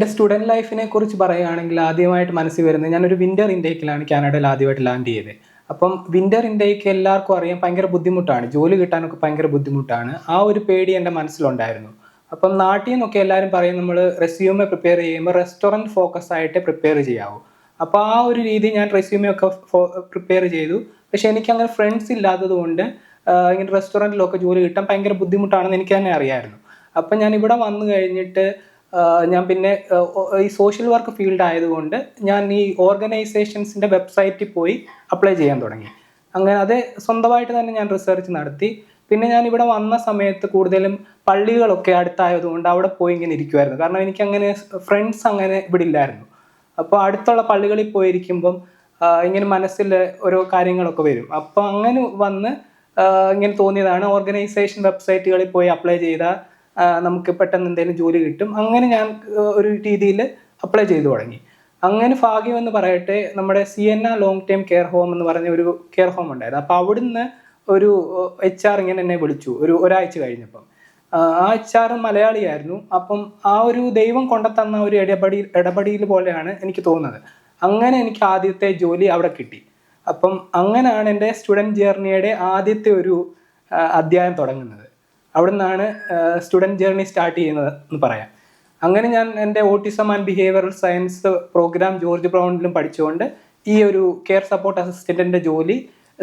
എൻ്റെ സ്റ്റുഡൻറ് ലൈഫിനെ കുറിച്ച് പറയുകയാണെങ്കിൽ ആദ്യമായിട്ട് മനസ്സിൽ വരുന്നത് ഞാനൊരു വിൻ്റർ ഇൻടേക്കിലാണ് കാനഡയിൽ ആദ്യമായിട്ട് ലാൻഡ് ചെയ്തത്. അപ്പം വിൻ്റർ ഇൻടേക്ക് എല്ലാവർക്കും അറിയാം ഭയങ്കര ബുദ്ധിമുട്ടാണ്, ജോലി കിട്ടാനൊക്കെ ഭയങ്കര ബുദ്ധിമുട്ടാണ്. ആ ഒരു പേടി എൻ്റെ മനസ്സിലുണ്ടായിരുന്നു. അപ്പം നാട്ടിൽ നിന്നൊക്കെ എല്ലാവരും പറയും നമ്മൾ റെസ്യൂമെ പ്രിപ്പയർ ചെയ്യുമ്പോൾ റെസ്റ്റോറൻറ്റ് ഫോക്കസ് ആയിട്ട് പ്രിപ്പയർ ചെയ്യാവൂ. അപ്പോൾ ആ ഒരു രീതി ഞാൻ റെസ്യൂമെ ഒക്കെ പ്രിപ്പയർ ചെയ്തു. പക്ഷെ എനിക്കങ്ങനെ ഫ്രണ്ട്സ് ഇല്ലാത്തത് കൊണ്ട് ഇങ്ങനെ റെസ്റ്റോറൻറ്റിലൊക്കെ ജോലി കിട്ടാൻ ഭയങ്കര ബുദ്ധിമുട്ടാണെന്ന് എനിക്ക് തന്നെ അറിയാമായിരുന്നു. അപ്പം ഞാൻ ഇവിടെ വന്നു കഴിഞ്ഞിട്ട് ഞാൻ പിന്നെ ഈ സോഷ്യൽ വർക്ക് ഫീൽഡ് ആയതുകൊണ്ട് ഞാൻ ഈ ഓർഗനൈസേഷൻസിൻ്റെ വെബ്സൈറ്റിൽ പോയി അപ്ലൈ ചെയ്യാൻ തുടങ്ങി. അങ്ങനെ അത് സ്വന്തമായിട്ട് തന്നെ ഞാൻ റിസർച്ച് നടത്തി. പിന്നെ ഞാൻ ഇവിടെ വന്ന സമയത്ത് കൂടുതലും പള്ളികളൊക്കെ അടുത്തായതുകൊണ്ട് അവിടെ പോയി ഇങ്ങനെ ഇരിക്കുമായിരുന്നു. കാരണം എനിക്കങ്ങനെ ഫ്രണ്ട്സ് അങ്ങനെ ഇവിടെ ഇല്ലായിരുന്നു. അപ്പോൾ അടുത്തുള്ള പള്ളികളിൽ പോയിരിക്കുമ്പം ഇങ്ങനെ മനസ്സിൽ ഓരോ കാര്യങ്ങളൊക്കെ വരും. അപ്പോൾ അങ്ങനെ വന്ന് ഇങ്ങനെ തോന്നിയതാണ് ഓർഗനൈസേഷൻ വെബ്സൈറ്റുകളിൽ പോയി അപ്ലൈ ചെയ്താൽ നമുക്ക് പെട്ടെന്ന് എന്തെങ്കിലും ജോലി കിട്ടും. അങ്ങനെ ഞാൻ ഒരു രീതിയിൽ അപ്ലൈ ചെയ്തു തുടങ്ങി. അങ്ങനെ ഭാഗ്യമെന്ന് പറയട്ടെ, നമ്മുടെ Sienna long time care home എന്ന് പറഞ്ഞ ഒരു കെയർ ഹോം ഉണ്ടായിരുന്നു. അപ്പോൾ അവിടുന്ന് ഒരു HR ഇങ്ങനെ എന്നെ വിളിച്ചു ഒരാഴ്ച കഴിഞ്ഞപ്പം. ആ HR മലയാളിയായിരുന്നു. അപ്പം ആ ഒരു ദൈവം കൊണ്ടുതന്ന ഒരു ഇടപെടൽ പോലെയാണ് എനിക്ക് തോന്നുന്നത്. അങ്ങനെ എനിക്ക് ആദ്യത്തെ ജോലി അവിടെ കിട്ടി. അപ്പം അങ്ങനെയാണ് എൻ്റെ സ്റ്റുഡൻറ് ജേർണിയുടെ ആദ്യത്തെ ഒരു അധ്യായം തുടങ്ങുന്നത്. അവിടെ നിന്നാണ് സ്റ്റുഡൻറ് ജേർണി സ്റ്റാർട്ട് ചെയ്യുന്നത് എന്ന് പറയാം. അങ്ങനെ ഞാൻ എൻ്റെ autism and behavioural science program George ബ്രൗണിലും പഠിച്ചുകൊണ്ട് ഈ ഒരു കെയർ സപ്പോർട്ട് അസിസ്റ്റൻറ്റിൻ്റെ ജോലി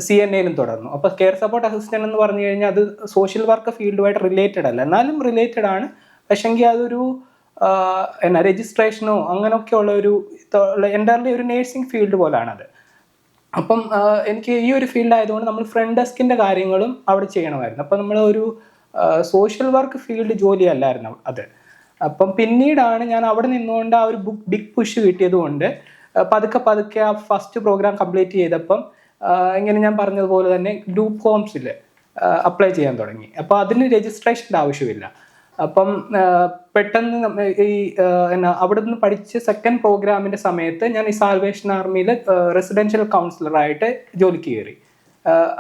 CNAയിലും തുടർന്നു. അപ്പോൾ കെയർ സപ്പോർട്ട് അസിസ്റ്റൻ്റ് എന്ന് പറഞ്ഞു കഴിഞ്ഞാൽ അത് സോഷ്യൽ വർക്ക് ഫീൽഡുമായിട്ട് റിലേറ്റഡ് അല്ല, എന്നാലും റിലേറ്റഡ് ആണ്. പക്ഷെങ്കിൽ അതൊരു രജിസ്ട്രേഷനോ അങ്ങനെയൊക്കെയുള്ള ഒരു എൻ്റർലി ഒരു നേഴ്സിംഗ് ഫീൽഡ് പോലാണത്. അപ്പം എനിക്ക് ഈ ഒരു ഫീൽഡ് ആയതുകൊണ്ട് നമ്മൾ ഫ്രണ്ട് ഡെസ്കിൻ്റെ കാര്യങ്ങളും അവിടെ ചെയ്യണമായിരുന്നു. അപ്പം നമ്മൾ ഒരു സോഷ്യൽ വർക്ക് ഫീൽഡ് ജോലിയല്ലായിരുന്നു അത്. അപ്പം പിന്നീടാണ് ഞാൻ അവിടെ നിന്നുകൊണ്ട് ആ ഒരു ബിഗ് പുഷ് കിട്ടിയത് കൊണ്ട് പതുക്കെ ആ ഫസ്റ്റ് പ്രോഗ്രാം കംപ്ലീറ്റ് ചെയ്തപ്പം ഇങ്ങനെ ഞാൻ പറഞ്ഞതുപോലെ തന്നെ ഗ്രൂപ്പ് ഹോംസിൽ അപ്ലൈ ചെയ്യാൻ തുടങ്ങി. അപ്പോൾ അതിന് രജിസ്ട്രേഷൻ്റെ ആവശ്യമില്ല. അപ്പം പെട്ടെന്ന് ഈ അവിടെ നിന്ന് പഠിച്ച് സെക്കൻഡ് പ്രോഗ്രാമിൻ്റെ സമയത്ത് ഞാൻ ഈ സാൽവേഷൻ ആർമിയിൽ റെസിഡൻഷ്യൽ കൗൺസിലറായിട്ട് ജോലിക്ക് കയറി.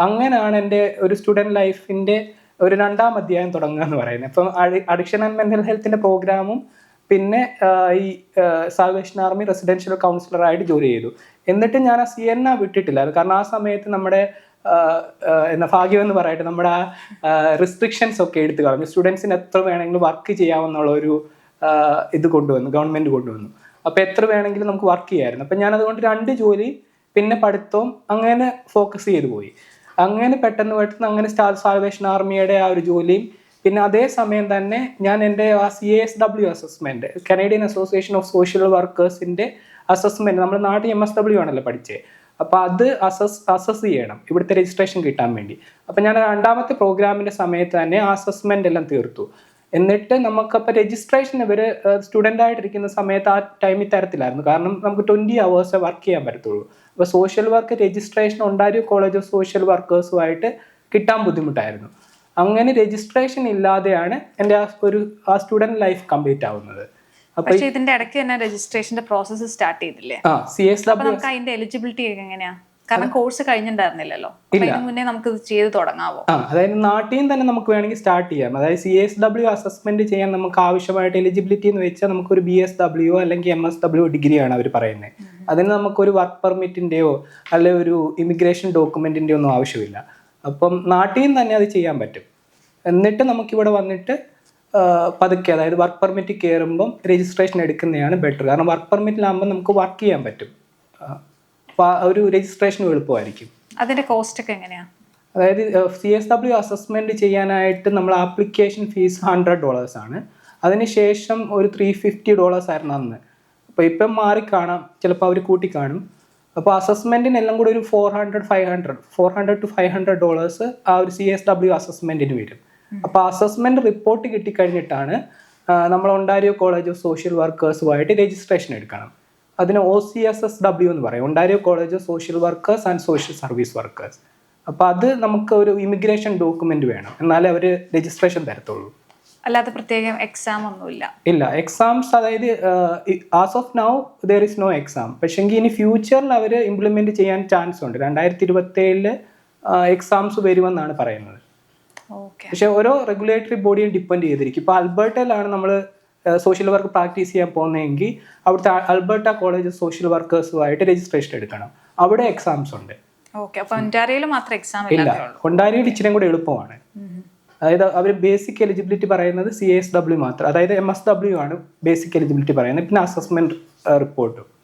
അങ്ങനെയാണ് എൻ്റെ ഒരു സ്റ്റുഡൻറ് ലൈഫിൻ്റെ ഒരു രണ്ടാം അധ്യായം തുടങ്ങുക എന്ന് പറയുന്നത്. ഇപ്പം അഡിക്ഷൻ ആൻഡ് മെൻ്റൽ ഹെൽത്തിൻ്റെ പ്രോഗ്രാമും പിന്നെ ഈ സാൽവേഷൻ ആർമി റെസിഡൻഷ്യൽ കൗൺസിലറായിട്ട് ജോലി ചെയ്തു. എന്നിട്ട് ഞാൻ ആ സിയന്ന വിട്ടിട്ടില്ല. കാരണം ആ സമയത്ത് നമ്മുടെ ഭാഗ്യമെന്ന് പറയട്ടെ, നമ്മുടെ ആ റെസ്ട്രിക്ഷൻസ് ഒക്കെ എടുത്തു കളഞ്ഞു. സ്റ്റുഡൻസിന് എത്ര വേണമെങ്കിലും വർക്ക് ചെയ്യാമെന്നുള്ള ഒരു ഇത് കൊണ്ടുവന്നു, ഗവൺമെൻറ് കൊണ്ടുവന്നു. അപ്പോൾ എത്ര വേണമെങ്കിലും നമുക്ക് വർക്ക് ചെയ്യാമായിരുന്നു. അപ്പം ഞാൻ അതുകൊണ്ട് 2 ജോലി പിന്നെ പഠിത്തവും അങ്ങനെ ഫോക്കസ് ചെയ്തു പോയി. അങ്ങനെ പെട്ടെന്ന് അങ്ങനെ സാൽവേഷൻ ആർമിയുടെ ആ ഒരു ജോലിയും പിന്നെ അതേ സമയം തന്നെ ഞാൻ എൻ്റെ ആ CASW assessment, Canadian association of social വർക്കേഴ്സിൻ്റെ അസസ്മെൻറ്റ്, നമ്മുടെ നാട്ടിൽ MSW ആണല്ലോ പഠിച്ചത്. അപ്പോൾ അത് അസസ് ചെയ്യണം ഇവിടുത്തെ രജിസ്ട്രേഷൻ കിട്ടാൻ വേണ്ടി. അപ്പോൾ ഞാൻ രണ്ടാമത്തെ പ്രോഗ്രാമിൻ്റെ സമയത്ത് തന്നെ ആ അസസ്മെൻ്റ് എല്ലാം തീർത്തു. എന്നിട്ട് നമുക്കപ്പോൾ രജിസ്ട്രേഷൻ ഇവർ സ്റ്റുഡൻ്റ് ആയിട്ടിരിക്കുന്ന സമയത്ത് ആ ടൈമിൽ തരത്തില്ലായിരുന്നു. കാരണം നമുക്ക് 20 hours വർക്ക് ചെയ്യാൻ പറ്റത്തുള്ളൂ. അപ്പോൾ social work registration Ontario college of social വർക്കേഴ്സുമായിട്ട് കിട്ടാൻ ബുദ്ധിമുട്ടായിരുന്നു. അങ്ങനെ രജിസ്ട്രേഷൻ ഇല്ലാതെയാണ് എൻ്റെ ആ സ്റ്റുഡൻറ് ലൈഫ് കംപ്ലീറ്റ് ആവുന്നത്. പക്ഷേ ഇതിന്റെ ഇടയ്ക്ക് തന്നെ രജിസ്ട്രേഷന്റെ പ്രോസസ്സ് സ്റ്റാർട്ട് ചെയ്തില്ലേ? നമുക്ക് അതിന്റെ എലിജിബിലിറ്റി എങ്ങനെയാ? കാരണം കോഴ്സ് കഴിഞ്ഞിട്ടുണ്ടായിരുന്നില്ലല്ലോ. അതിന് മുന്നേ നമുക്ക് ഇത് ചെയ്ത് തുടങ്ങാവോ? അതായത് നാട്ടിൽ തന്നെ നമുക്ക് വേണമെങ്കിൽ സ്റ്റാർട്ട് ചെയ്യാം. അതായത് CASW അസസ്മെന്റ് ചെയ്യാൻ നമുക്ക് ആവശ്യമായിട്ട് എലിജിബിലിറ്റി എന്ന് വെച്ചാൽ നമുക്കൊരു BSW അല്ലെങ്കിൽ MSW ഡിഗ്രിയാണ് അവർ പറയുന്നത്. അതിന് നമുക്കൊരു വർക്ക് പെർമിറ്റിൻ്റെയോ അല്ലെങ്കിൽ ഒരു ഇമിഗ്രേഷൻ ഡോക്യുമെന്റിൻ്റെയോ ഒന്നും ആവശ്യമില്ല. അപ്പം നാട്ടിൽ നിന്ന് തന്നെ അത് ചെയ്യാൻ പറ്റും. എന്നിട്ട് നമുക്കിവിടെ വന്നിട്ട് പതുക്കെ, അതായത് വർക്ക് പെർമിറ്റ് കയറുമ്പം രജിസ്ട്രേഷൻ എടുക്കുന്നതാണ് ബെറ്റർ. കാരണം വർക്ക് പെർമിറ്റിലാകുമ്പോൾ നമുക്ക് വർക്ക് ചെയ്യാൻ പറ്റും. ഒരു രജിസ്ട്രേഷനും എളുപ്പമായിരിക്കും. അതിന്റെ കോസ്റ്റ് ഒക്കെ എങ്ങനെയാണ്? അതായത് CSW അസസ്മെന്റ് ചെയ്യാനായിട്ട് നമ്മൾ ആപ്ലിക്കേഷൻ ഫീസ് $100 ആണ്. അതിനുശേഷം ഒരു $350 ആയിരുന്നു അന്ന്. അപ്പോൾ ഇപ്പം മാറിക്കാണാം, ചിലപ്പോൾ അവർ കൂട്ടിക്കാണും. അപ്പോൾ അസസ്മെൻറ്റിനെല്ലാം കൂടി ഒരു $400 to $500 ആ ഒരു CSW അസസ്മെൻറ്റിന് വരും. അപ്പോൾ അസസ്മെൻറ്റ് റിപ്പോർട്ട് കിട്ടിക്കഴിഞ്ഞിട്ടാണ് നമ്മൾ ഒണ്ടാരിയോ കോളേജ് ഓഫ് സോഷ്യൽ വർക്കേഴ്സുമായിട്ട് രജിസ്ട്രേഷൻ എടുക്കണം. അതിന് OCSSW എന്ന് പറയും, Ontario college of social workers and social service workers. അപ്പോൾ അത് നമുക്ക് ഒരു ഇമിഗ്രേഷൻ ഡോക്യുമെന്റ് വേണം, എന്നാലേ അവർ രജിസ്ട്രേഷൻ തരത്തുള്ളൂ. അല്ലാതെ പ്രത്യേകം എക്സാം ഒന്നുമില്ല? ഇല്ല, എക്സാംസ് അതായത് as of now there is no exam. പക്ഷെങ്കിൽ ഇനി ഫ്യൂച്ചറിൽ അവർ ഇംപ്ലിമെന്റ് ചെയ്യാൻ ചാൻസ് ഉണ്ട്. 2027 എക്സാംസ് വരുമെന്നാണ് പറയുന്നത്. പക്ഷെ ഓരോ റെഗുലേറ്ററി ബോഡിയും ഡിപ്പെൻഡ് ചെയ്തിരിക്കും. ഇപ്പോൾ അൽബർട്ടയിലാണ് നമ്മൾ സോഷ്യൽ വർക്ക് പ്രാക്ടീസ് ചെയ്യാൻ പോകുന്നതെങ്കിൽ അവിടുത്തെ ആൽബർട്ട കോളേജ് സോഷ്യൽ വർക്കേഴ്സുമായിട്ട് രജിസ്ട്രേഷൻ എടുക്കണം. അവിടെ എക്സാംസ് ഉണ്ട്. ഇല്ല, ഒണ്ടാരിയോയിൽ ഇച്ചിരി കൂടെ എളുപ്പമാണ്. അതായത് അവർ ബേസിക് എലിജിബിലിറ്റി പറയുന്നത് CASW മാത്രം, അതായത് MSW ആണ് ബേസിക് എലിജിബിലിറ്റി പറയുന്നത്, പിന്നെ അസസ്മെന്റ് റിപ്പോർട്ടും.